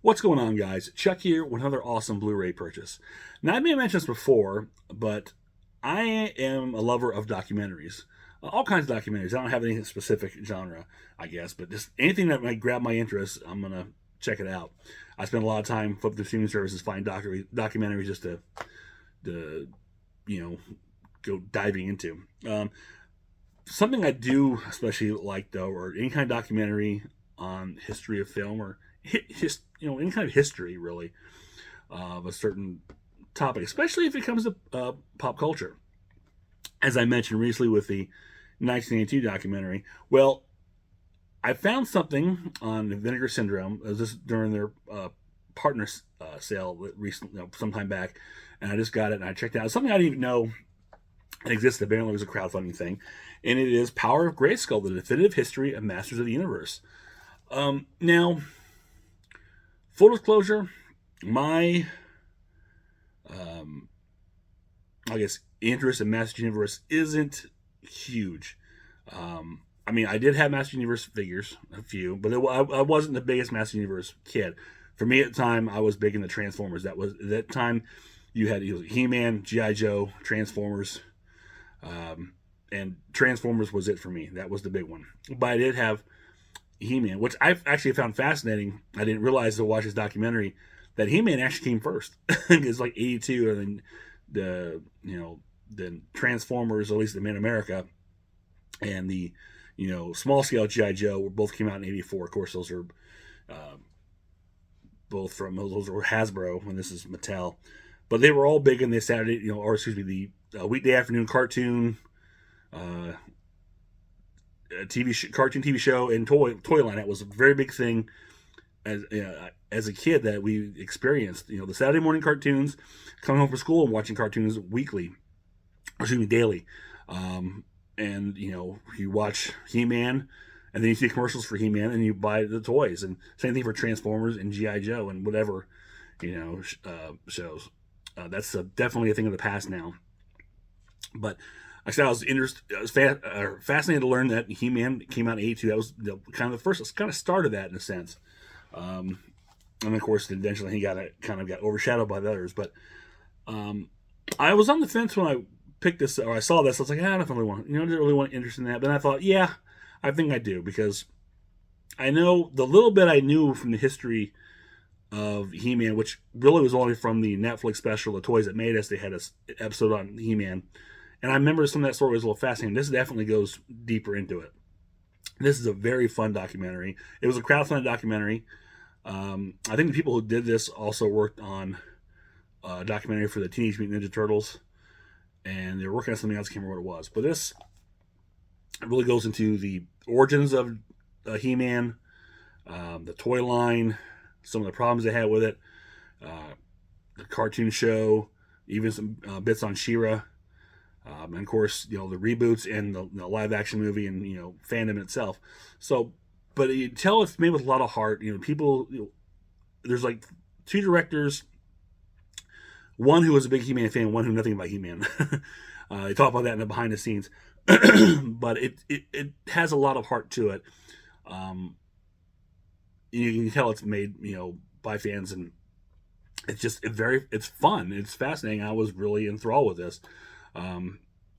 What's going on, guys? Chuck here with another awesome Blu-ray purchase. Now, I may have mentioned this before, but I am a lover of documentaries. All kinds of documentaries. I don't have any specific genre, I guess, but just anything that might grab my interest, I'm going to check it out. I spend a lot of time flipping through streaming services, finding documentaries just to you know, go diving into. Something I do especially like, though, or any kind of documentary on history of film or any kind of history really of a certain topic, especially if it comes to pop culture. As I mentioned recently with the 1982 documentary, well, I found something on the Vinegar Syndrome. It was just during their partner sale recently, some time back, and I just got it and I checked it out. Something I didn't even know it existed. Apparently, it was a crowdfunding thing, and it is Power of Grayskull: The Definitive History of Masters of the Universe. Now, full disclosure, my I guess interest in Masters Universe isn't huge. I mean, I did have Masters Universe figures, a few, but I wasn't the biggest Masters Universe kid. For me at the time, I was big into Transformers. That was at that time you had He-Man, G.I. Joe, Transformers, and Transformers was it for me. That was the big one. But I did have He-Man, which I actually found fascinating. I didn't realize to watch this documentary that He-Man actually came first. It's like 82, and then the Transformers, at least in America, and the small scale G.I. Joe both came out in 84. Of course, those are both from those were Hasbro, and this is Mattel. But they were all big in the Saturday, or excuse me, the weekday afternoon cartoon cartoon TV show and toy line. That was a very big thing as a kid that we experienced. The Saturday morning cartoons, coming home from school and watching cartoons weekly, or excuse me, daily. And you watch He-Man, and then you see commercials for He-Man, and you buy the toys. And same thing for Transformers and G.I. Joe and whatever shows. That's definitely a thing of the past now. But I said I was fascinated to learn that He-Man came out in '82. That was kind of the first, kind of started that in a sense. And of course, eventually he got overshadowed by the others. But I was on the fence when I picked this, or I saw this. I was like, I don't really want, I didn't really want interest in that. But then I thought, yeah, I think I do, because I know the little bit I knew from the history of He-Man, which really was only from the Netflix special, The Toys That Made Us. They had an episode on He-Man. And I remember some of that story was a little fascinating. This definitely goes deeper into it. This is a very fun documentary. It was a crowdfunded documentary. I think the people who did this also worked on a documentary for the Teenage Mutant Ninja Turtles. And they were working on something else. I can't remember what it was. But this really goes into the origins of He-Man, the toy line, some of the problems they had with it, the cartoon show, even some bits on She-Ra. And of course, the reboots and the live action movie and, fandom itself. So, but you tell it's made with a lot of heart. People, there's like two directors, one who was a big He-Man fan, one who knew nothing about He-Man. They talk about that in the behind the scenes. But it has a lot of heart to it. You can tell it's made, by fans, and it's fun. It's fascinating. I was really enthralled with this.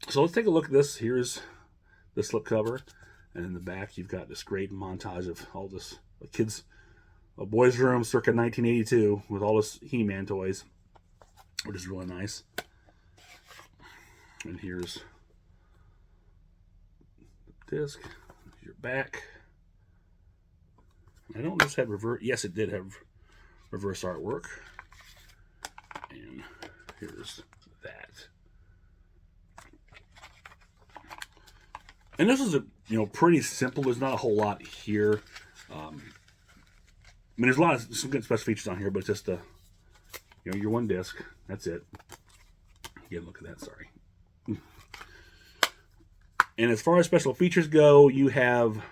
So let's take a look at this. Here's the slipcover, and in the back you've got this great montage of all this a boys' room circa 1982 with all this He-Man toys, which is really nice. And here's the disc. Here's your back. I don't know if this had reverse. Yes, it did have reverse artwork. And here's that. And this is pretty simple. There's not a whole lot here. There's a lot of some good special features on here, but it's just your one disc. That's it. Again, look at that. Sorry. And as far as special features go, you have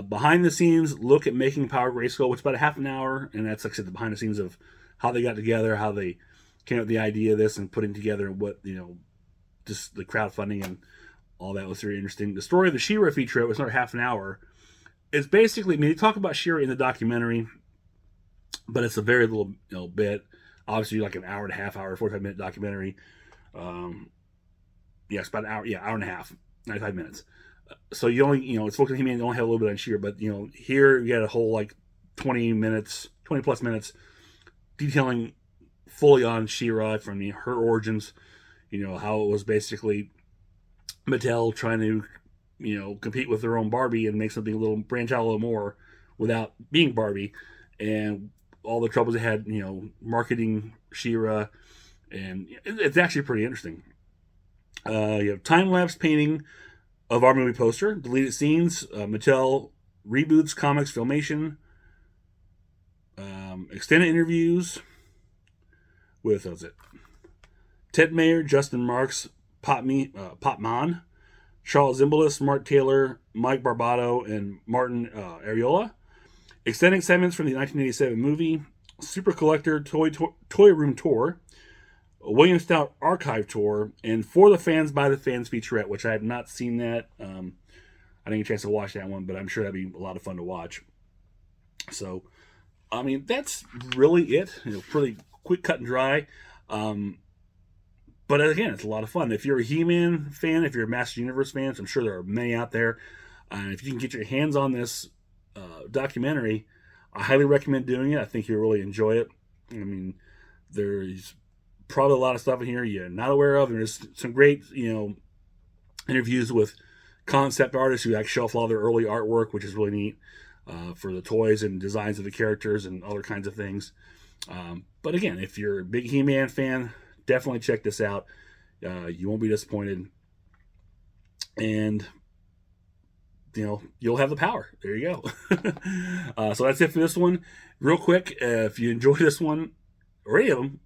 behind the scenes look at making Power Grayskull, which is about a half an hour, and that's, like I said, the behind the scenes of how they got together, how they came up with the idea of this, and putting together what just the crowdfunding and all that was very interesting. The story of the She-Ra feature, it was another half an hour. It's basically, they talk about She-Ra in the documentary, but it's a very little bit. Obviously, like an hour and a half, 45-minute documentary. Yeah, it's about an hour. Yeah, hour and a half, 95 minutes. So you only it's focused on He-Man. You only have a little bit on She-Ra, but here you get a whole like 20 minutes, 20 plus minutes detailing fully on She-Ra from her origins. How it was basically Mattel trying to compete with their own Barbie and make something a little branch out a little more without being Barbie, and all the troubles they had marketing She-Ra, and it's actually pretty interesting. You have time lapse painting of our movie poster, deleted scenes, Mattel reboots comics filmation, extended interviews with Ted Mayer, Justin Marks, Pop Mon, Charles Zimbalist, Mark Taylor, Mike Barbato, and Martin Ariola. Extended segments from the 1987 movie, Super Collector Toy Room Tour, William Stout Archive Tour, and For the Fans by the Fans featurette, which I have not seen that. I didn't get a chance to watch that one, but I'm sure that'd be a lot of fun to watch. So, I mean, that's really it. Pretty quick, cut and dry. But again, it's a lot of fun. If you're a He-Man fan, if you're a Master Universe fan, I'm sure there are many out there. If you can get your hands on this documentary, I highly recommend doing it. I think you'll really enjoy it. I mean, there's probably a lot of stuff in here you're not aware of, and there's some great, interviews with concept artists who actually show off all their early artwork, which is really neat for the toys and designs of the characters and other kinds of things. But again, if you're a big He-Man fan, definitely check this out. You won't be disappointed. And you'll have the power. There you go. So that's it for this one. Real quick, if you enjoy this one or any of them,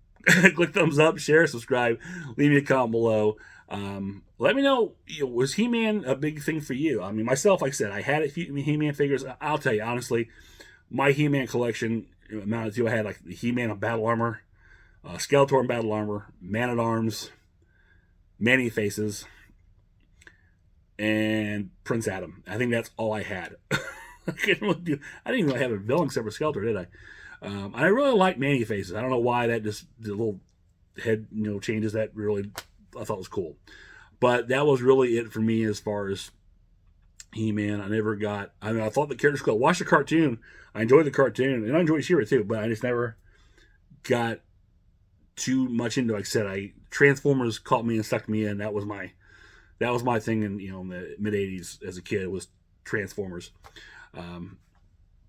click thumbs up, share, subscribe, leave me a comment below. Let me know, was He-Man a big thing for you? I mean, myself, like I said, I had a few He-Man figures. I'll tell you, honestly, my He-Man collection amounted to, I had like the He-Man of Battle Armor, Skeletor in Battle Armor, Man-at-Arms, Man-E-Faces, and Prince Adam. I think that's all I had. I didn't even have a villain except for Skeletor, did I? I really like Man-E-Faces. I don't know why that just the little head changes that really I thought was cool. But that was really it for me as far as He-Man. I thought the characters cool. I watched the cartoon. I enjoyed the cartoon, and I enjoyed She-Ra too. But I just never got too much into. Like I said, Transformers caught me and sucked me in. That was my thing in in the mid '80s as a kid, was Transformers.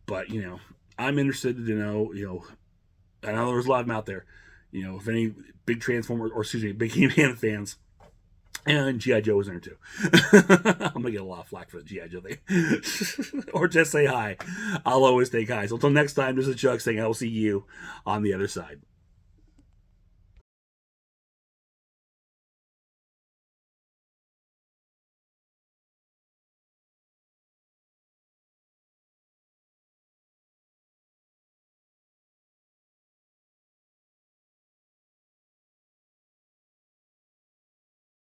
But I'm interested to know. I know there's a lot of them out there. If any big Transformers big He-Man fans. And G.I. Joe was in there too. I'm going to get a lot of flack for the G.I. Joe thing. Or just say hi. I'll always take hi. So until next time, this is Chuck saying I will see you on the other side.